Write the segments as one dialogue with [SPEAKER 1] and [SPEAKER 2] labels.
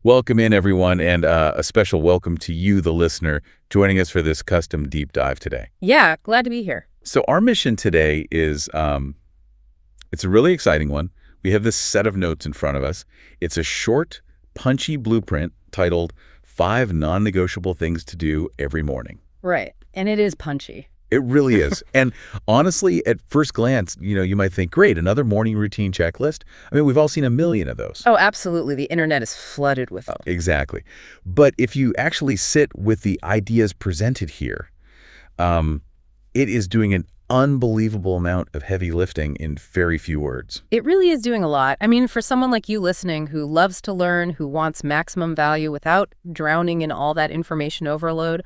[SPEAKER 1] Welcome in, everyone, and a special welcome to you, the listener, joining us for this custom deep dive today.
[SPEAKER 2] Yeah, glad to be here.
[SPEAKER 1] So our mission today is, it's a really exciting one. We have this set of notes in front of us. It's a short, punchy blueprint titled 5 Non-Negotiable Things to Do Every Morning.
[SPEAKER 2] Right. And it is punchy.
[SPEAKER 1] It really is. And honestly, at first glance, you might think, great, another morning routine checklist. I mean, we've all seen a million of those.
[SPEAKER 2] Oh, absolutely. The internet is flooded with them.
[SPEAKER 1] Exactly. But if you actually sit with the ideas presented here, it is doing an unbelievable amount of heavy lifting in very few words.
[SPEAKER 2] It really is doing a lot. I mean, for someone like you listening who loves to learn, who wants maximum value without drowning in all that information overload,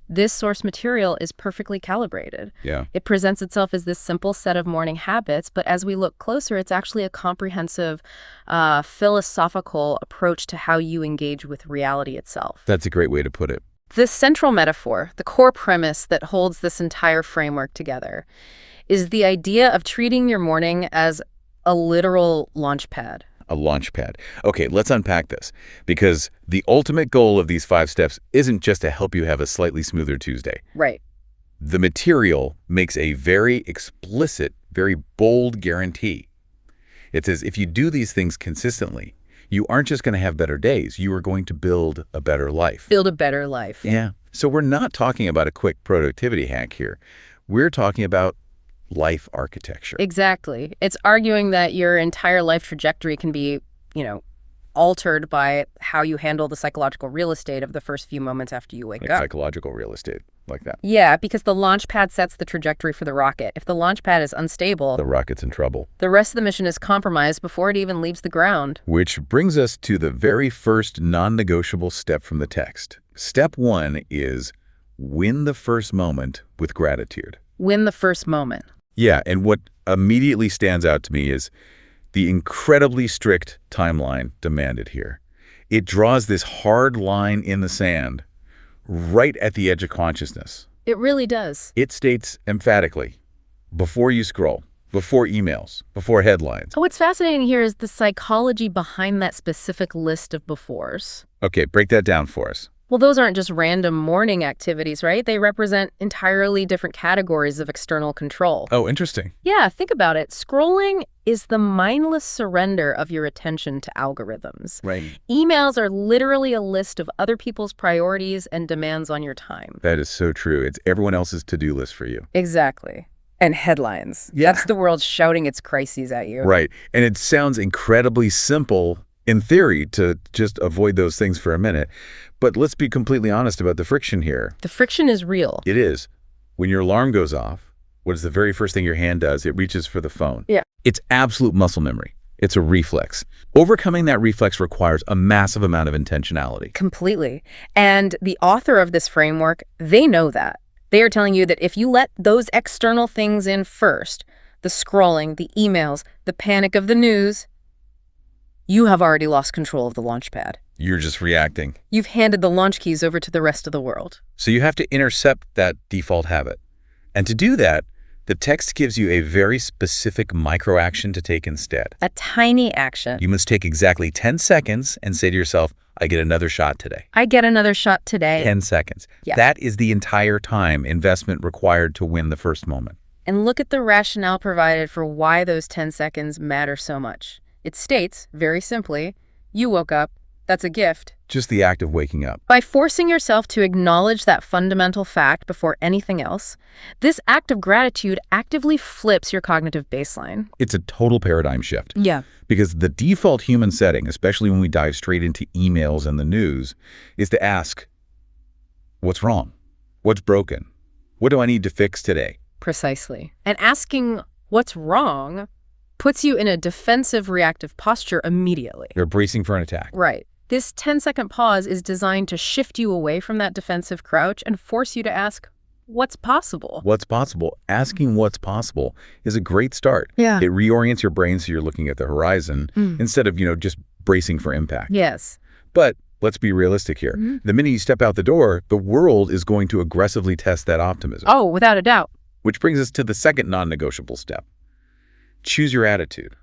[SPEAKER 2] this source material is perfectly calibrated.
[SPEAKER 1] Yeah.
[SPEAKER 2] It presents itself as this simple set of morning habits, but as we look closer, it's actually a comprehensive, philosophical approach to how you engage with reality itself.
[SPEAKER 1] That's a great way to put it.
[SPEAKER 2] The central metaphor, the core premise that holds this entire framework together, is the idea of treating your morning as a literal launch pad.
[SPEAKER 1] A launch pad. Okay, let's unpack this, because the ultimate goal of these 5 steps isn't just to help you have a slightly smoother Tuesday.
[SPEAKER 2] Right.
[SPEAKER 1] The material makes a very explicit, very bold guarantee. It says if you do these things consistently, you aren't just going to have better days, you are going to build a better life.
[SPEAKER 2] Build a better life.
[SPEAKER 1] Yeah. So we're not talking about a quick productivity hack here. We're talking about life architecture.
[SPEAKER 2] Exactly. It's arguing that your entire life trajectory can be, altered by how you handle the psychological real estate of the first few moments after you wake
[SPEAKER 1] Like
[SPEAKER 2] up.
[SPEAKER 1] psychological real estate, like that.
[SPEAKER 2] Yeah, because the launch pad sets the trajectory for the rocket. If the launch pad is unstable,
[SPEAKER 1] The rocket's in trouble.
[SPEAKER 2] the rest of the mission is compromised before it even leaves the ground.
[SPEAKER 1] Which brings us to the very first non-negotiable step from the text. Step 1 is win the first moment with gratitude.
[SPEAKER 2] Win the first moment.
[SPEAKER 1] Yeah, and what immediately stands out to me is the incredibly strict timeline demanded here. It draws this hard line in the sand right at the edge of consciousness.
[SPEAKER 2] It really does.
[SPEAKER 1] It states emphatically, before you scroll, before emails, before headlines.
[SPEAKER 2] Oh, what's fascinating here is the psychology behind that specific list of befores.
[SPEAKER 1] Okay, break that down for us.
[SPEAKER 2] Well, those aren't just random morning activities, right? They represent entirely different categories of external control.
[SPEAKER 1] Oh, interesting.
[SPEAKER 2] Yeah, think about it. Scrolling is the mindless surrender of your attention to algorithms.
[SPEAKER 1] Right.
[SPEAKER 2] Emails are literally a list of other people's priorities and demands on your time.
[SPEAKER 1] That is so true. It's everyone else's to-do list for you.
[SPEAKER 2] Exactly. And headlines.
[SPEAKER 1] Yeah.
[SPEAKER 2] That's the world shouting its crises at you.
[SPEAKER 1] Right. And it sounds incredibly simple in theory to just avoid those things for a minute. But let's be completely honest about the friction here.
[SPEAKER 2] The friction is real.
[SPEAKER 1] It is. When your alarm goes off, what is the very first thing your hand does? It reaches for the phone.
[SPEAKER 2] Yeah.
[SPEAKER 1] It's absolute muscle memory. It's a reflex. Overcoming that reflex requires a massive amount of intentionality.
[SPEAKER 2] Completely. And the author of this framework, they know that. They are telling you that if you let those external things in first, the scrolling, the emails, the panic of the news, you have already lost control of the launch pad.
[SPEAKER 1] You're just reacting.
[SPEAKER 2] You've handed the launch keys over to the rest of the world.
[SPEAKER 1] So you have to intercept that default habit. And to do that, the text gives you a very specific micro-action to take instead.
[SPEAKER 2] A tiny action.
[SPEAKER 1] You must take exactly 10 seconds and say to yourself, I get another shot today.
[SPEAKER 2] I get another shot today.
[SPEAKER 1] 10 seconds.
[SPEAKER 2] Yeah.
[SPEAKER 1] That is the entire time investment required to win the first moment.
[SPEAKER 2] And look at the rationale provided for why those 10 seconds matter so much. It states, very simply, you woke up. That's a gift.
[SPEAKER 1] Just the act of waking up.
[SPEAKER 2] By forcing yourself to acknowledge that fundamental fact before anything else, this act of gratitude actively flips your cognitive baseline.
[SPEAKER 1] It's a total paradigm shift.
[SPEAKER 2] Yeah.
[SPEAKER 1] Because the default human setting, especially when we dive straight into emails and the news, is to ask, what's wrong? What's broken? What do I need to fix today?
[SPEAKER 2] Precisely. And asking what's wrong puts you in a defensive reactive posture immediately.
[SPEAKER 1] You're bracing for an attack.
[SPEAKER 2] Right. This 10-second pause is designed to shift you away from that defensive crouch and force you to ask, what's possible?
[SPEAKER 1] What's possible? Asking what's possible is a great start.
[SPEAKER 2] Yeah.
[SPEAKER 1] It reorients your brain so you're looking at the horizon instead of, just bracing for impact.
[SPEAKER 2] Yes.
[SPEAKER 1] But let's be realistic here. The minute you step out the door, the world is going to aggressively test that optimism.
[SPEAKER 2] Oh, without a doubt.
[SPEAKER 1] Which brings us to the second non-negotiable step. Choose your attitude.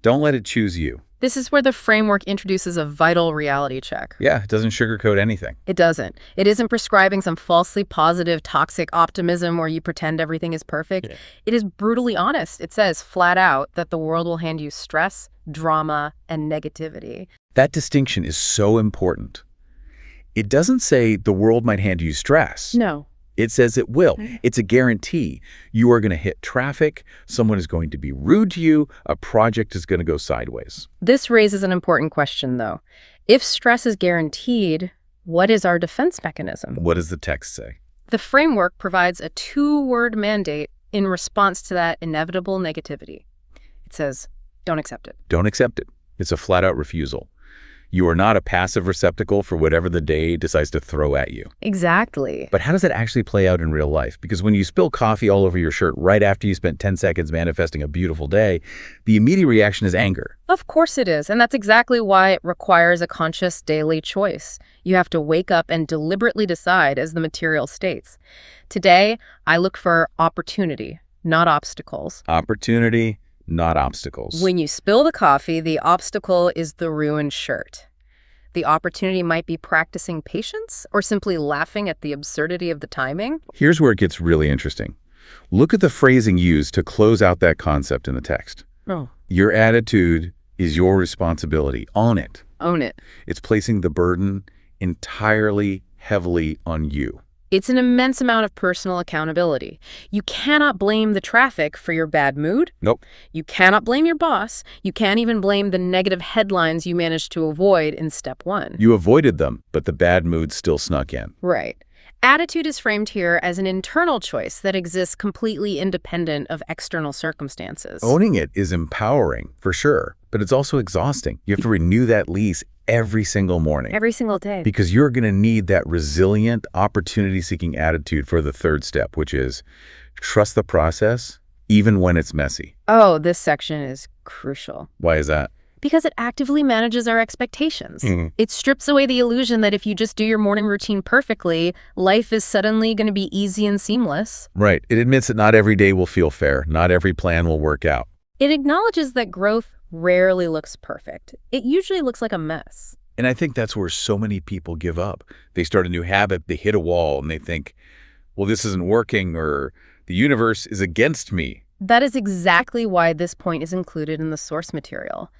[SPEAKER 1] Don't let it choose you.
[SPEAKER 2] This is where the framework introduces a vital reality check.
[SPEAKER 1] Yeah, it doesn't sugarcoat anything.
[SPEAKER 2] It doesn't. It isn't prescribing some falsely positive, toxic optimism where you pretend everything is perfect.
[SPEAKER 1] Yeah.
[SPEAKER 2] It is brutally honest. It says flat out that the world will hand you stress, drama, and negativity.
[SPEAKER 1] That distinction is so important. It doesn't say the world might hand you stress.
[SPEAKER 2] No.
[SPEAKER 1] It says it will. It's a guarantee. You are going to hit traffic, someone is going to be rude to you, a project is going to go sideways.
[SPEAKER 2] This raises an important question, though. If stress is guaranteed, what is our defense mechanism?
[SPEAKER 1] What does the text say?
[SPEAKER 2] The framework provides a two-word mandate in response to that inevitable negativity. It says, don't accept it.
[SPEAKER 1] Don't accept it. It's a flat-out refusal. You are not a passive receptacle for whatever the day decides to throw at you.
[SPEAKER 2] Exactly.
[SPEAKER 1] But how does that actually play out in real life? Because when you spill coffee all over your shirt right after you spent 10 seconds manifesting a beautiful day, the immediate reaction is anger.
[SPEAKER 2] Of course it is, and that's exactly why it requires a conscious daily choice. You have to wake up and deliberately decide, as the material states. Today, I look for opportunity, not obstacles.
[SPEAKER 1] Opportunity, not obstacles.
[SPEAKER 2] When you spill the coffee, the obstacle is the ruined shirt. The opportunity might be practicing patience or simply laughing at the absurdity of the timing.
[SPEAKER 1] Here's where it gets really interesting. Look at the phrasing used to close out that concept in the text.
[SPEAKER 2] Oh.
[SPEAKER 1] Your attitude is your responsibility. Own it.
[SPEAKER 2] Own it.
[SPEAKER 1] It's placing the burden entirely heavily on you.
[SPEAKER 2] It's an immense amount of personal accountability. You cannot blame the traffic for your bad mood.
[SPEAKER 1] Nope.
[SPEAKER 2] You cannot blame your boss. You can't even blame the negative headlines you managed to avoid in step one.
[SPEAKER 1] You avoided them, but the bad mood still snuck in.
[SPEAKER 2] Right. Attitude is framed here as an internal choice that exists completely independent of external circumstances.
[SPEAKER 1] Owning it is empowering, for sure, but it's also exhausting. You have to renew that lease every single morning.
[SPEAKER 2] Every single day.
[SPEAKER 1] Because you're going to need that resilient, opportunity-seeking attitude for the third step, which is trust the process, even when it's messy.
[SPEAKER 2] Oh, this section is crucial.
[SPEAKER 1] Why is that?
[SPEAKER 2] Because it actively manages our expectations. It strips away the illusion that if you just do your morning routine perfectly, life is suddenly going to be easy and seamless.
[SPEAKER 1] Right. It admits that not every day will feel fair. Not every plan will work out.
[SPEAKER 2] It acknowledges that growth rarely looks perfect. It usually looks like a mess.
[SPEAKER 1] And I think that's where so many people give up. They start a new habit, they hit a wall, and they think, well, this isn't working, or the universe is against me.
[SPEAKER 2] That is exactly why this point is included in the source material.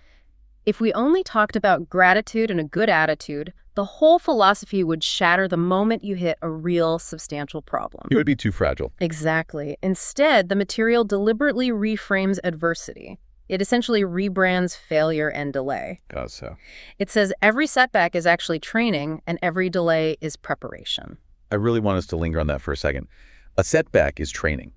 [SPEAKER 2] If we only talked about gratitude and a good attitude, the whole philosophy would shatter the moment you hit a real substantial problem.
[SPEAKER 1] It would be too fragile.
[SPEAKER 2] Exactly. Instead, the material deliberately reframes adversity. It essentially rebrands failure and delay.
[SPEAKER 1] So
[SPEAKER 2] It says every setback is actually training and every delay is preparation.
[SPEAKER 1] I really want us to linger on that for a second. A setback is training.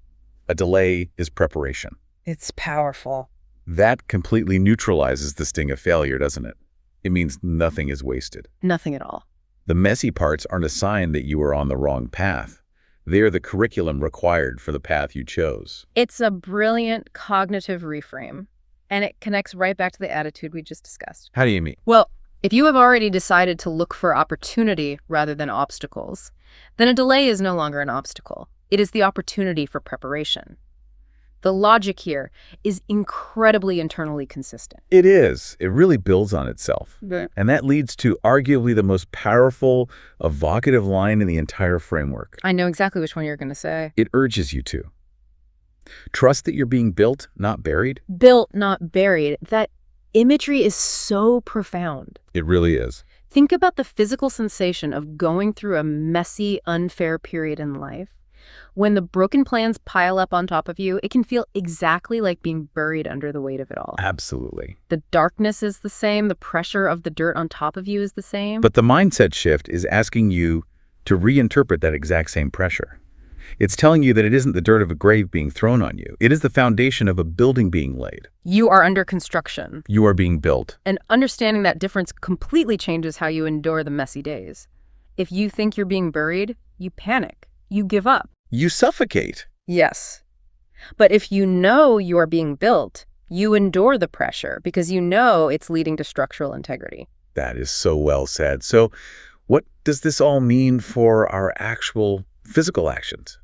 [SPEAKER 1] A delay is preparation.
[SPEAKER 2] It's powerful.
[SPEAKER 1] That completely neutralizes the sting of failure, doesn't it? It means nothing is wasted.
[SPEAKER 2] Nothing at all.
[SPEAKER 1] The messy parts aren't a sign that you are on the wrong path. They are the curriculum required for the path you chose.
[SPEAKER 2] It's a brilliant cognitive reframe, and it connects right back to the attitude we just discussed.
[SPEAKER 1] How do you mean?
[SPEAKER 2] Well, if you have already decided to look for opportunity rather than obstacles, then a delay is no longer an obstacle. It is the opportunity for preparation. The logic here is incredibly internally consistent.
[SPEAKER 1] It is. It really builds on itself.
[SPEAKER 2] Right.
[SPEAKER 1] And that leads to arguably the most powerful, evocative line in the entire framework.
[SPEAKER 2] I know exactly which one you're going to say.
[SPEAKER 1] It urges you to trust that you're being built, not buried.
[SPEAKER 2] Built, not buried. That imagery is so profound.
[SPEAKER 1] It really is.
[SPEAKER 2] Think about the physical sensation of going through a messy, unfair period in life. When the broken plans pile up on top of you, it can feel exactly like being buried under the weight of it all.
[SPEAKER 1] Absolutely.
[SPEAKER 2] The darkness is the same. The pressure of the dirt on top of you is the same.
[SPEAKER 1] But the mindset shift is asking you to reinterpret that exact same pressure. It's telling you that it isn't the dirt of a grave being thrown on you. It is the foundation of a building being laid.
[SPEAKER 2] You are under construction.
[SPEAKER 1] You are being built.
[SPEAKER 2] And understanding that difference completely changes how you endure the messy days. If you think you're being buried, you panic. You give up.
[SPEAKER 1] You suffocate.
[SPEAKER 2] Yes. But if you know you are being built, you endure the pressure because you know it's leading to structural integrity.
[SPEAKER 1] That is so well said. So what does this all mean for our actual physical actions?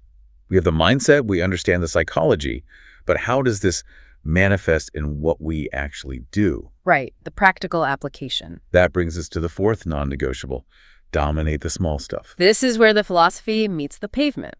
[SPEAKER 1] We have the mindset, we understand the psychology, but how does this manifest in what we actually do.
[SPEAKER 2] Right, the practical application.
[SPEAKER 1] That brings us to the fourth non-negotiable: dominate the small stuff.
[SPEAKER 2] This is where the philosophy meets the pavement.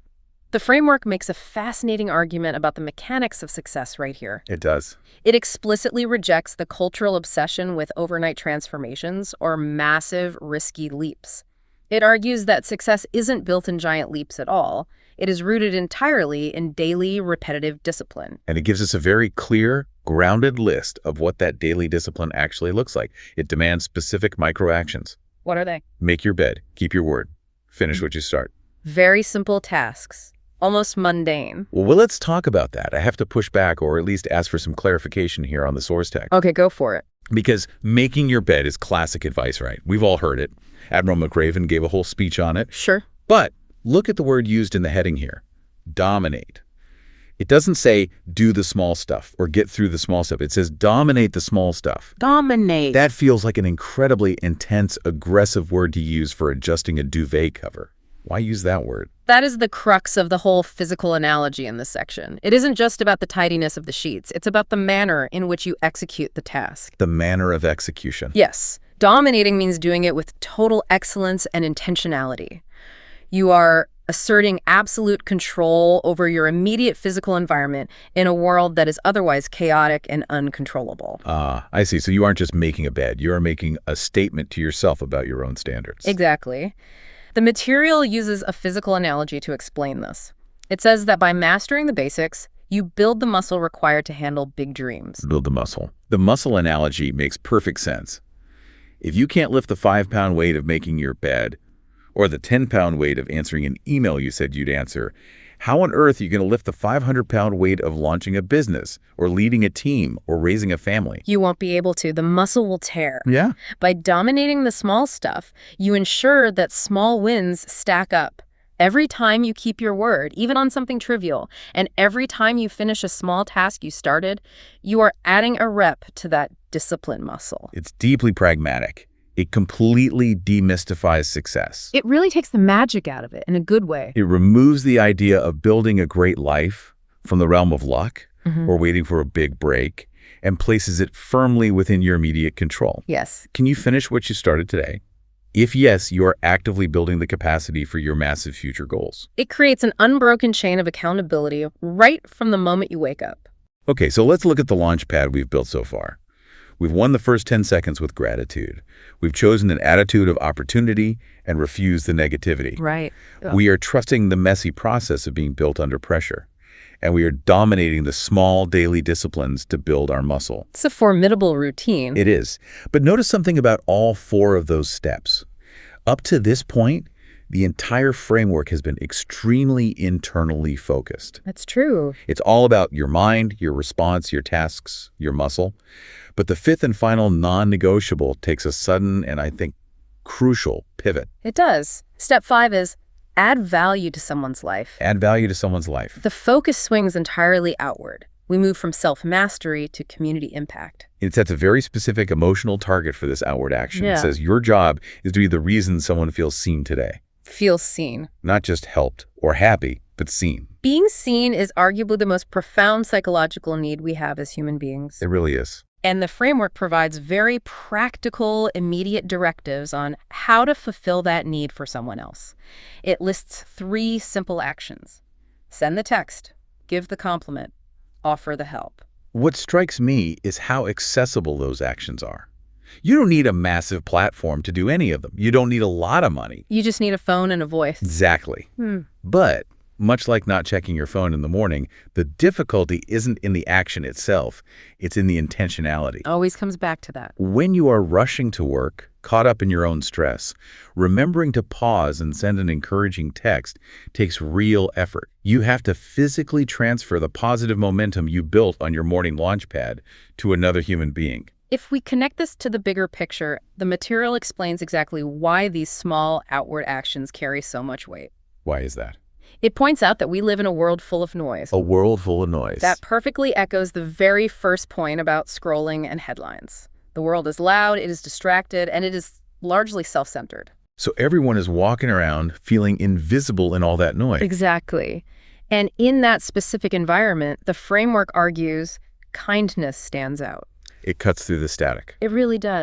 [SPEAKER 2] The framework makes a fascinating argument about the mechanics of success right here.
[SPEAKER 1] It does.
[SPEAKER 2] It explicitly rejects the cultural obsession with overnight transformations or massive, risky leaps. It argues that success isn't built in giant leaps at all. It is rooted entirely in daily, repetitive discipline.
[SPEAKER 1] And it gives us a very clear, grounded list of what that daily discipline actually looks like. It demands specific micro-actions.
[SPEAKER 2] What are they?
[SPEAKER 1] Make your bed. Keep your word. Finish what you start.
[SPEAKER 2] Very simple tasks. Almost mundane.
[SPEAKER 1] Well, let's talk about that. I have to push back, or at least ask for some clarification here on the source text.
[SPEAKER 2] Okay, go for it.
[SPEAKER 1] Because making your bed is classic advice, right? We've all heard it. Admiral McRaven gave a whole speech on it.
[SPEAKER 2] Sure.
[SPEAKER 1] But look at the word used in the heading here: dominate. It doesn't say do the small stuff or get through the small stuff. It says dominate the small stuff.
[SPEAKER 2] Dominate.
[SPEAKER 1] That feels like an incredibly intense, aggressive word to use for adjusting a duvet cover. Why use that word?
[SPEAKER 2] That is the crux of the whole physical analogy in this section. It isn't just about the tidiness of the sheets. It's about the manner in which you execute the task.
[SPEAKER 1] The manner of execution.
[SPEAKER 2] Yes. Dominating means doing it with total excellence and intentionality. You are asserting absolute control over your immediate physical environment in a world that is otherwise chaotic and uncontrollable.
[SPEAKER 1] I see. So you aren't just making a bed. You are making a statement to yourself about your own standards.
[SPEAKER 2] Exactly. The material uses a physical analogy to explain this. It says that by mastering the basics, you build the muscle required to handle big dreams.
[SPEAKER 1] Build the muscle. The muscle analogy makes perfect sense. If you can't lift the 5-pound weight of making your bed, or the 10-pound weight of answering an email you said you'd answer, how on earth are you going to lift the 500-pound weight of launching a business, or leading a team, or raising a family?
[SPEAKER 2] You won't be able to. The muscle will tear.
[SPEAKER 1] Yeah.
[SPEAKER 2] By dominating the small stuff, you ensure that small wins stack up. Every time you keep your word, even on something trivial, and every time you finish a small task you started, you are adding a rep to that discipline muscle.
[SPEAKER 1] It's deeply pragmatic. It completely demystifies success.
[SPEAKER 2] It really takes the magic out of it in a good way.
[SPEAKER 1] It removes the idea of building a great life from the realm of luck or waiting for a big break, and places it firmly within your immediate control.
[SPEAKER 2] Yes.
[SPEAKER 1] Can you finish what you started today? If yes, you are actively building the capacity for your massive future goals.
[SPEAKER 2] It creates an unbroken chain of accountability right from the moment you wake up.
[SPEAKER 1] Okay, so let's look at the launch pad we've built so far. We've won the first 10 seconds with gratitude. We've chosen an attitude of opportunity and refused the negativity.
[SPEAKER 2] Right.
[SPEAKER 1] We are trusting the messy process of being built under pressure. And we are dominating the small daily disciplines to build our muscle.
[SPEAKER 2] It's a formidable routine.
[SPEAKER 1] It is. But notice something about all 4 of those steps. Up to this point, the entire framework has been extremely internally focused.
[SPEAKER 2] That's true.
[SPEAKER 1] It's all about your mind, your response, your tasks, your muscle. But the 5th and final non-negotiable takes a sudden and, I think, crucial pivot.
[SPEAKER 2] It does. Step 5 is add value to someone's life.
[SPEAKER 1] Add value to someone's life.
[SPEAKER 2] The focus swings entirely outward. We move from self-mastery to community impact.
[SPEAKER 1] It sets a very specific emotional target for this outward action.
[SPEAKER 2] Yeah.
[SPEAKER 1] It says your job is to be the reason someone feels seen today.
[SPEAKER 2] Feels seen.
[SPEAKER 1] Not just helped or happy, but seen.
[SPEAKER 2] Being seen is arguably the most profound psychological need we have as human beings.
[SPEAKER 1] It really is.
[SPEAKER 2] And the framework provides very practical, immediate directives on how to fulfill that need for someone else. It lists 3 simple actions. Send the text, give the compliment, offer the help.
[SPEAKER 1] What strikes me is how accessible those actions are. You don't need a massive platform to do any of them. You don't need a lot of money.
[SPEAKER 2] You just need a phone and a voice.
[SPEAKER 1] Exactly. But much like not checking your phone in the morning, the difficulty isn't in the action itself. It's in the intentionality.
[SPEAKER 2] Always comes back to that.
[SPEAKER 1] When you are rushing to work, caught up in your own stress, remembering to pause and send an encouraging text takes real effort. You have to physically transfer the positive momentum you built on your morning launch pad to another human being.
[SPEAKER 2] If we connect this to the bigger picture, the material explains exactly why these small outward actions carry so much weight.
[SPEAKER 1] Why is that?
[SPEAKER 2] It points out that we live in a world full of noise.
[SPEAKER 1] A world full of noise.
[SPEAKER 2] That perfectly echoes the very first point about scrolling and headlines. The world is loud, it is distracted, and it is largely self-centered.
[SPEAKER 1] So everyone is walking around feeling invisible in all that noise.
[SPEAKER 2] Exactly. And in that specific environment, the framework argues kindness stands out.
[SPEAKER 1] It cuts through the static.
[SPEAKER 2] It really does.